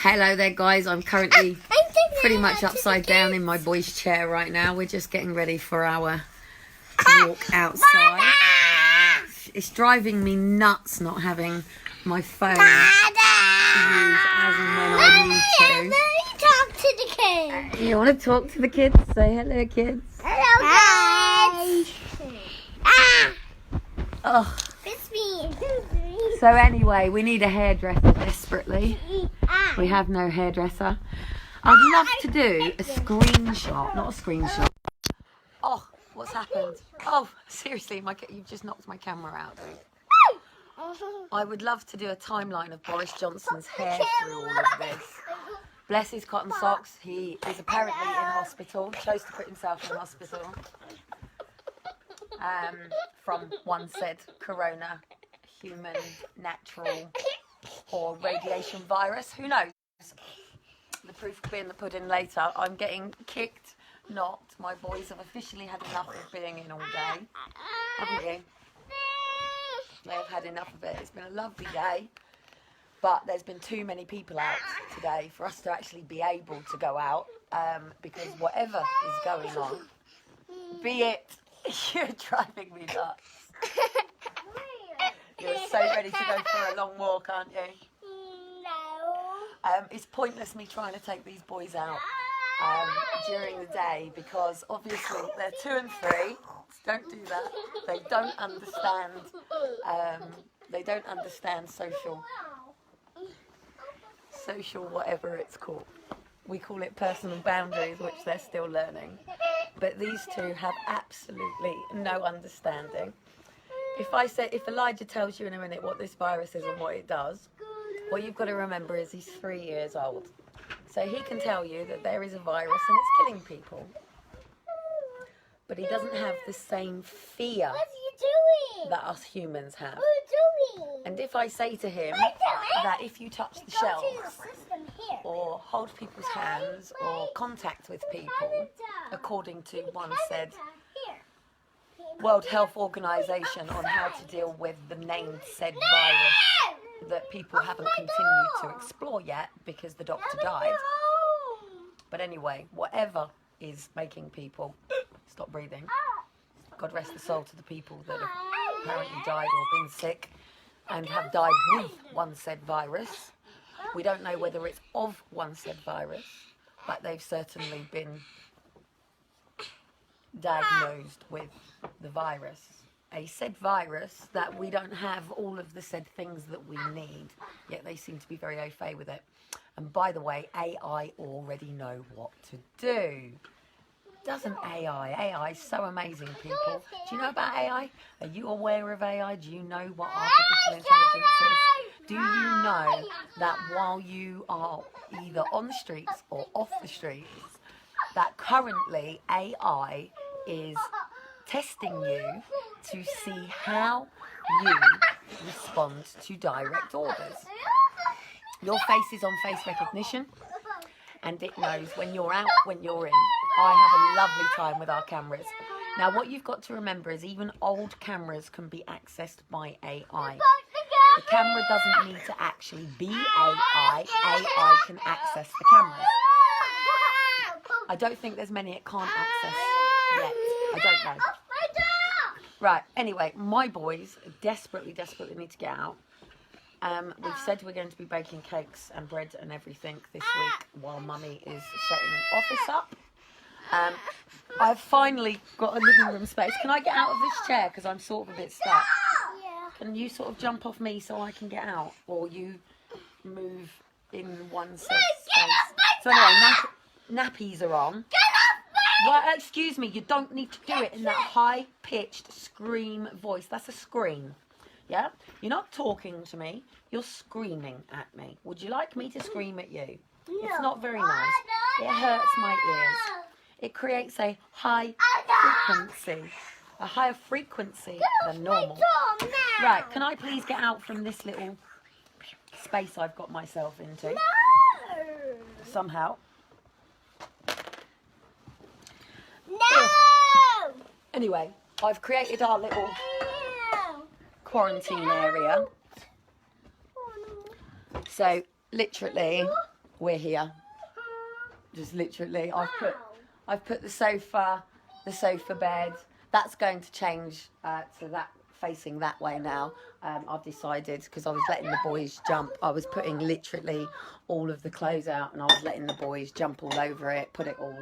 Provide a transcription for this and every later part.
Hello there, guys. I'm currently pretty much upside down in my boy's chair right now. We're just getting ready for our walk outside. It's driving me nuts not having my phone to use as and when I need to. Talk to the kids. You want to talk to the kids? Say hello, kids. Hello, kids. Oh. It's me. So anyway, we need a hairdresser desperately. We have no hairdresser. I'd love to do a screenshot, not a screenshot. Oh, what's happened? Oh, seriously, you've just knocked my camera out. I would love to do a timeline of Boris Johnson's hair through all of this. Bless his cotton socks. He is apparently in hospital. Chose to put himself in hospital. From one said corona, human, natural, or radiation virus. Who knows? The proof will be in the pudding later. I'm getting kicked, not. My boys have officially had enough of being in all day. Haven't you? They have had enough of it. It's been a lovely day. But there's been too many people out today for us to actually be able to go out. Because whatever is going on, be it, you're driving me nuts. You're so ready to go for a long walk, aren't you? No. It's pointless me trying to take these boys out during the day because obviously they're 2 and 3. Don't do that. They don't understand. They don't understand social whatever it's called. We call it personal boundaries, which they're still learning. But these two have absolutely no understanding. If Elijah tells you in a minute what this virus is and what it does, what you've got to remember is he's 3 years old. So he can tell you that there is a virus and it's killing people. But he doesn't have the same fear that us humans have. And if I say to him that if you touch the shelves or hold people's hands or contact with people, according to one said World Health Organization on how to deal with the named said virus that people haven't continued to explore yet because the doctor died. But anyway, whatever is making people stop breathing. God rest the soul to the people that have apparently died or been sick and have died with one said virus. We don't know whether it's of one said virus, but they've certainly been diagnosed with the virus. A said virus that we don't have all of the said things that we need, yet they seem to be very au fait with it. And by the way, AI already know what to do. Doesn't AI? AI is so amazing, people. Do you know about AI? Are you aware of AI? Do you know what artificial intelligence is? Do you know that while you are either on the streets or off the streets, that currently AI is testing you to see how you respond to direct orders. Your face is on face recognition and it knows when you're out, when you're in. I have a lovely time with our cameras. Now what you've got to remember is even old cameras can be accessed by AI. The camera doesn't need to actually be AI. AI can access the camera. I don't think there's many it can't access yet. I don't know. Right, anyway, my boys desperately need to get out. We've said we're going to be baking cakes and bread and everything this week while Mummy is setting an office up. I've finally got a living room space. Can I get out of this chair? Because I'm sort of a bit stuck. Yeah. Can you sort of jump off me so I can get out? Or you move in one said space? So anyway, nappies are on. Well, excuse me, you don't need to do it in that high-pitched scream voice. That's a scream. Yeah? You're not talking to me. You're screaming at me. Would you like me to scream at you? It's not very nice. It hurts my ears. It creates a high frequency. A higher frequency than normal. Right, can I please get out from this little space I've got myself into? No. Somehow. No. Anyway, I've created our little quarantine area. So, literally, we're here. Just literally, I've put the sofa bed. That's going to change to that, facing that way now. I've decided, because I was letting the boys jump. I was putting literally all of the clothes out, and I was letting the boys jump all over it, put it all,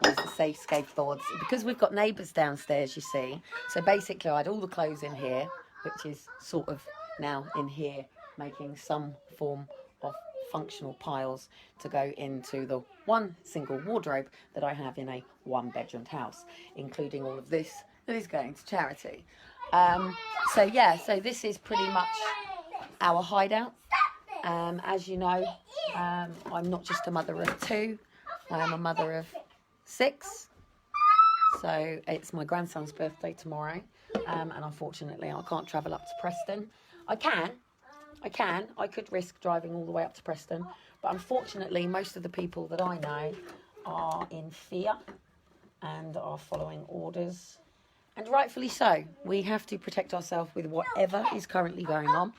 use the safe boards. Because we've got neighbours downstairs, you see. So basically, I had all the clothes in here, which is sort of now in here, making some form of functional piles to go into the one single wardrobe that I have in a one-bedroomed house, including all of this that is going to charity. So this is pretty much our hideout. As you know, I'm not just a mother of 2, I am a mother of 6. So it's my grandson's birthday tomorrow, and unfortunately I can't travel up to Preston. I could risk driving all the way up to Preston, but unfortunately most of the people that I know are in fear and are following orders, and rightfully so. We have to protect ourselves with whatever is currently going on.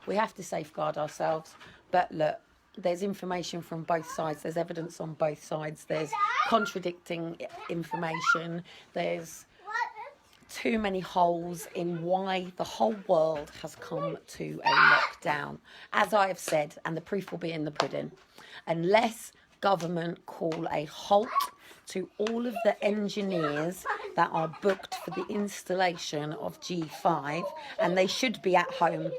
We have to safeguard ourselves. But look, there's information from both sides. There's evidence on both sides. There's contradicting information. There's too many holes in why the whole world has come to a lockdown. As I have said, and the proof will be in the pudding, unless government call a halt to all of the engineers that are booked for the installation of G5, and they should be at home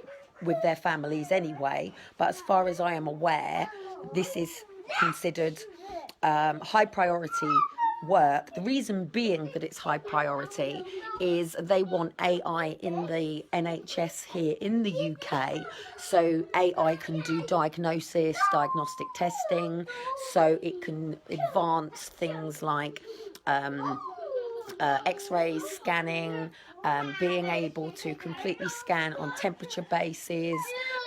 with their families anyway, but as far as I am aware, this is considered high priority work. The reason being that it's high priority is they want AI in the NHS here in the UK, so AI can do diagnostic testing, so it can advance things like x-rays, scanning, being able to completely scan on temperature basis,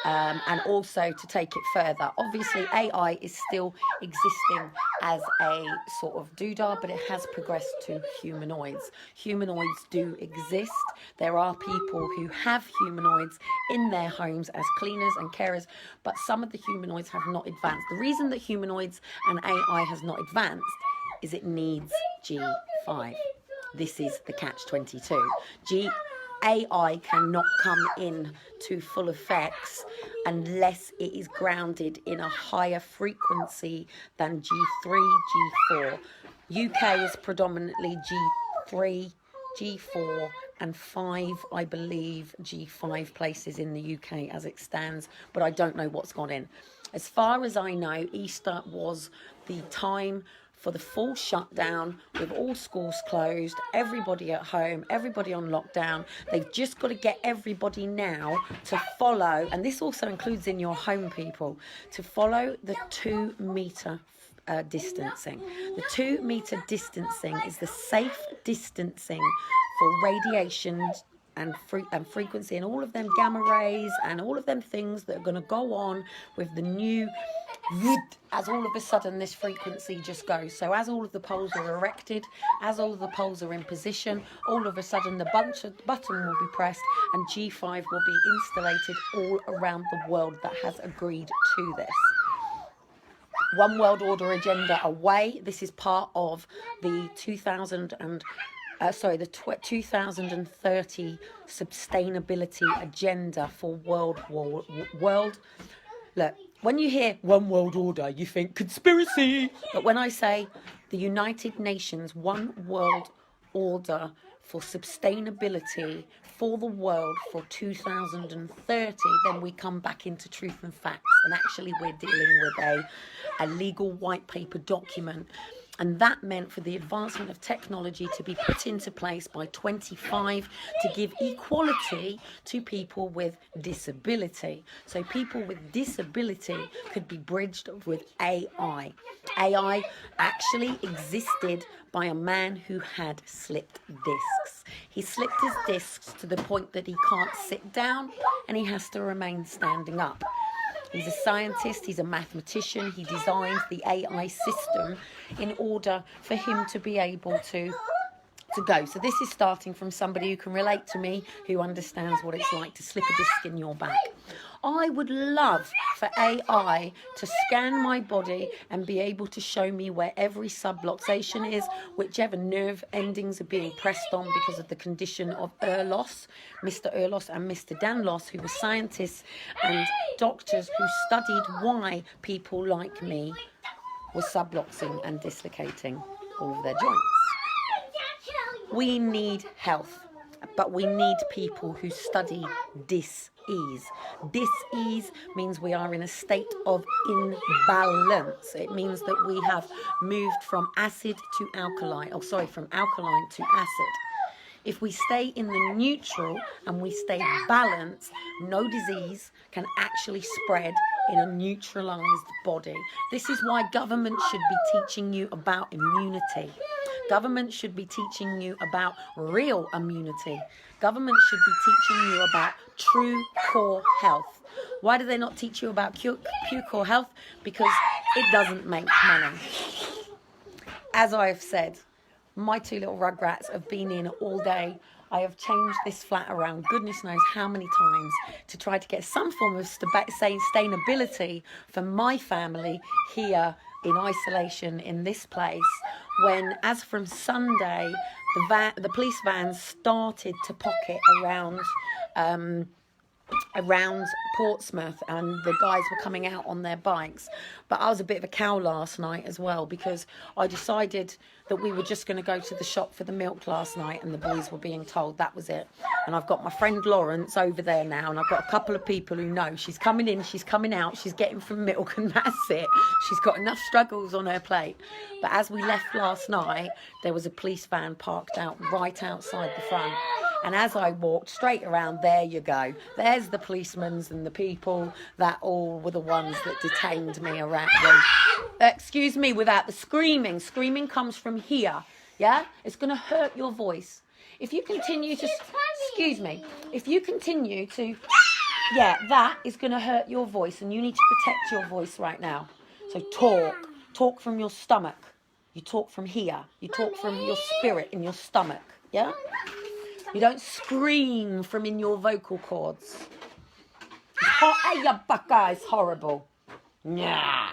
and also to take it further. Obviously AI is still existing as a sort of doodah, but it has progressed to humanoids. Humanoids do exist. There are people who have humanoids in their homes as cleaners and carers, but some of the humanoids have not advanced. The reason that humanoids and AI has not advanced is it needs G5. This is the catch-22. AI cannot come in to full effects unless it is grounded in a higher frequency than G3, G4. UK is predominantly G3, G4 and 5, I believe, G5 places in the UK as it stands, but I don't know what's gone in. As far as I know, Easter was the time for the full shutdown, with all schools closed, everybody at home, everybody on lockdown. They've just got to get everybody now to follow, and this also includes in your home, people, to follow the 2 metre distancing. The 2 metre distancing is the safe distancing for radiation and frequency and all of them gamma rays and all of them things that are going to go on with the new as all of a sudden this frequency just goes. So as all of the poles are erected, as all of the poles are in position, all of a sudden the button will be pressed and G5 will be installated all around the world that has agreed to this. One World Order agenda away. This is part of the 2030 sustainability agenda for world. Look, when you hear One World Order, you think conspiracy. But when I say the United Nations One World Order for sustainability for the world for 2030, then we come back into truth and facts. And actually we're dealing with a legal white paper document. And that meant for the advancement of technology to be put into place by 25 to give equality to people with disability. So people with disability could be bridged with AI. AI actually existed by a man who had slipped discs. He slipped his discs to the point that he can't sit down and he has to remain standing up. He's a scientist, he's a mathematician, he designed the AI system in order for him to be able to to go. So this is starting from somebody who can relate to me, who understands what it's like to slip a disc in your back. I would love for AI to scan my body and be able to show me where every subluxation is, whichever nerve endings are being pressed on because of the condition of Ehrlos, Mr. Ehrlos and Mr. Danlos, who were scientists and doctors who studied why people like me were subluxing and dislocating all of their joints. We need health, but we need people who study dis-ease. Dis-ease means we are in a state of imbalance. It means that we have moved from acid to alkaline, from alkaline to acid. If we stay in the neutral and we stay balanced, no disease can actually spread in a neutralized body. This is why government should be teaching you about immunity. Government should be teaching you about real immunity. Government should be teaching you about true core health. Why do they not teach you about pure core health? Because it doesn't make money. As I have said, my two little rugrats have been in all day. I have changed this flat around goodness knows how many times to try to get some form of sustainability for my family here in isolation in this place, when as from Sunday the police vans started to pocket around Portsmouth, and the guys were coming out on their bikes. But I was a bit of a cow last night as well, because I decided that we were just going to go to the shop for the milk last night, and the boys were being told that was it. And I've got my friend Lawrence over there now, and I've got a couple of people who know she's coming in, she's coming out, she's getting from milk, and that's it. She's got enough struggles on her plate. But as we left last night, there was a police van parked out right outside the front. And as I walked straight around, there you go. There's the policemen and the people that all were the ones that detained me around them. Excuse me, without the screaming. Screaming comes from here, yeah? It's going to hurt your voice. If you continue to... Excuse me. If you continue to... Yeah, that is going to hurt your voice, and you need to protect your voice right now. So talk. Talk from your stomach. You talk from here. You talk from your spirit in your stomach, yeah? You don't scream from in your vocal cords. Hey, you bucka, it's horrible. Nah.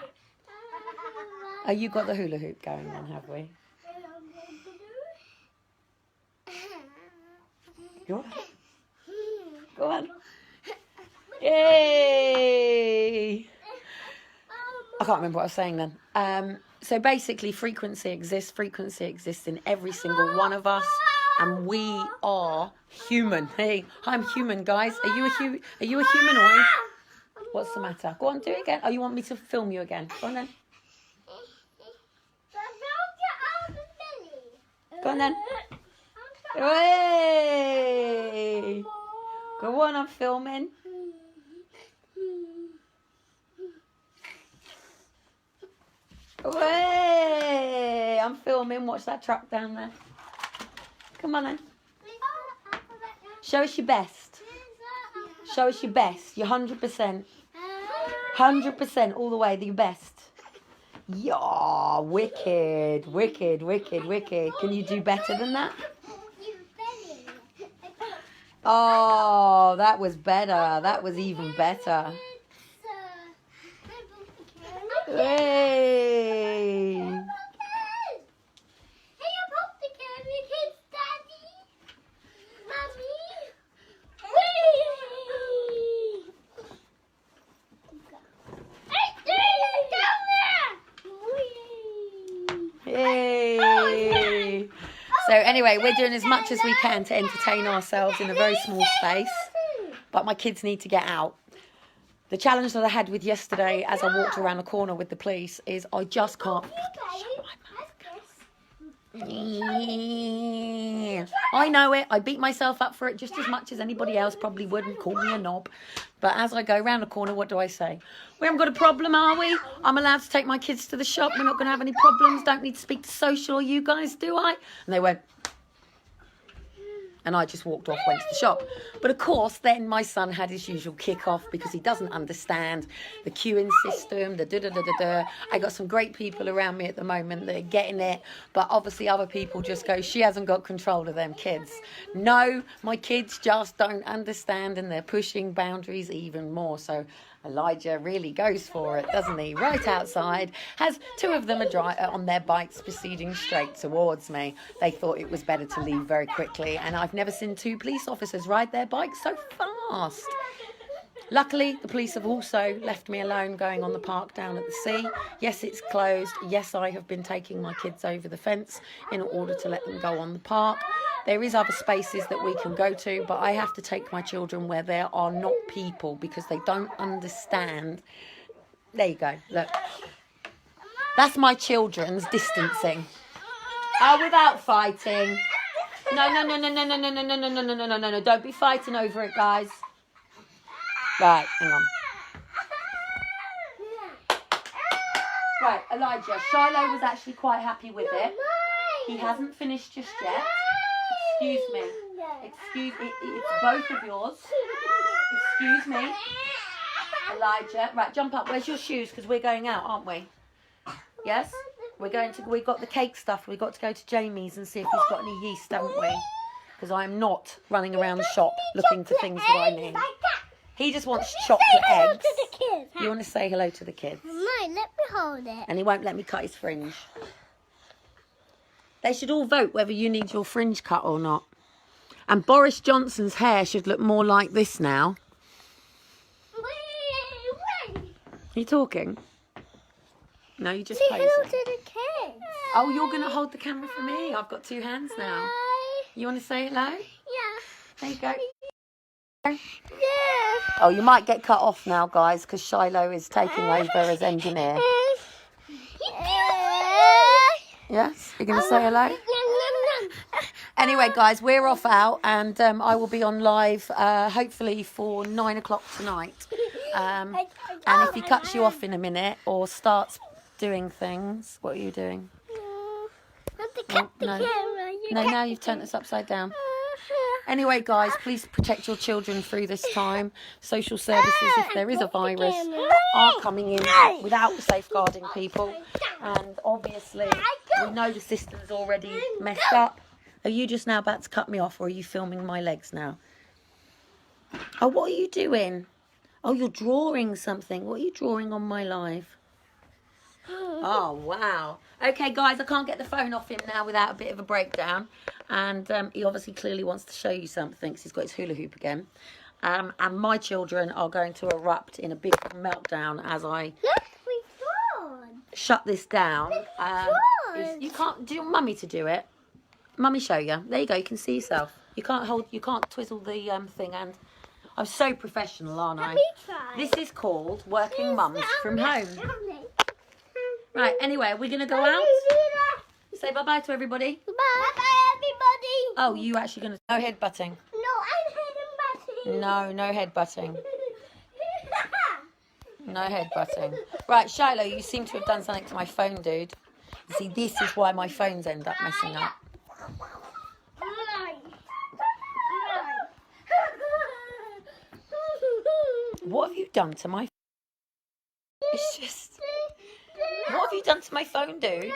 Oh, you got the hula hoop going on, have we? Go on. Go on. Yay! I can't remember what I was saying then. So basically, frequency exists in every single one of us. And we are human. Hey, I'm human, guys. Are you a humanoid? What's the matter? Go on, do it again. Oh, you want me to film you again? Go on then. Go on then. Hey! Go on, I'm filming. Hey! I'm filming. Watch that truck down there. Come on then. Show us your best. Show us your best. You're 100%. 100% all the way, your best. Yeah, wicked, wicked, wicked, wicked. Can you do better than that? Oh, that was better. That was even better. Hey. Yay. So anyway, we're doing as much as we can to entertain ourselves in a very small space, but my kids need to get out. The challenge that I had with yesterday as I walked around the corner with the police is I just can't I know it. I beat myself up for it just as much as anybody else probably would and call me a knob. But as I go around the corner, what do I say? We haven't got a problem, are we? I'm allowed to take my kids to the shop. We're not going to have any problems. Don't need to speak to social or you guys, do I? And they went, And I just walked off, went to the shop. But of course, then my son had his usual kick-off because he doesn't understand the queuing system, the da-da-da-da-da. I got some great people around me at the moment that are getting it. But obviously other people just go, she hasn't got control of them kids. No, my kids just don't understand and they're pushing boundaries even more. So Elijah really goes for it, doesn't he? Right outside, has two of them on their bikes proceeding straight towards me. They thought it was better to leave very quickly, and I've never seen two police officers ride their bikes so fast. Luckily, the police have also left me alone going on the park down at the sea. Yes, it's closed. Yes, I have been taking my kids over the fence in order to let them go on the park. There is other spaces that we can go to, but I have to take my children where there are not people because they don't understand. There you go. Look. That's my children's distancing. Oh, without fighting. No. Don't be fighting over it, guys. Right, hang on. Right, Elijah. Shiloh was actually quite happy with it. He hasn't finished just yet. Excuse me. It's both of yours. Excuse me. Elijah. Right, jump up. Where's your shoes? Because we're going out, aren't we? Yes? We've got the cake stuff. We've got to go to Jamie's and see if he's got any yeast, haven't we? Because I'm not running around the shop looking for things that I need. He just wants chocolate eggs. You want to say hello to the kids? No, let me hold it. And he won't let me cut his fringe. They should all vote whether you need your fringe cut or not. And Boris Johnson's hair should look more like this now. Wait. Are you talking? No, you just Say posing. hello to the kids. Oh, you're going to hold the camera for me? I've got two hands now. Hi. You want to say hello? Yeah. There you go. Yeah. Oh, you might get cut off now, guys, because Shiloh is taking over as engineer. Yes? You're going to say hello? Anyway, guys, we're off out, and I will be on live, hopefully for 9 o'clock tonight. And if he cuts you off in a minute or starts doing things, what are you doing? No, now you've turned us upside down. Anyway, guys, please protect your children through this time. Social services, if there is a virus, are coming in without safeguarding people. And obviously, we know the system's already messed up. Are you just now about to cut me off, or are you filming my legs now? Oh, what are you doing? Oh, you're drawing something. What are you drawing on my live? Oh, wow. Okay, guys, I can't get the phone off him now without a bit of a breakdown. And he obviously clearly wants to show you something because he's got his hula hoop again. And my children are going to erupt in a big meltdown as I shut this down. You can't do Mummy to do it. Mummy show you. There you go. You can see yourself. You can't twizzle the thing. And I'm so professional, aren't I? This is called Working Mums from Home. Right, anyway, we're going to go out. Say bye-bye to everybody. Bye-bye, everybody. Oh, you actually going to... No headbutting. No headbutting. No headbutting. Right, Shiloh, you seem to have done something to my phone, dude. You see, this is why my phones end up messing up. What have you done to my... It's just... What have you done to my phone, dude?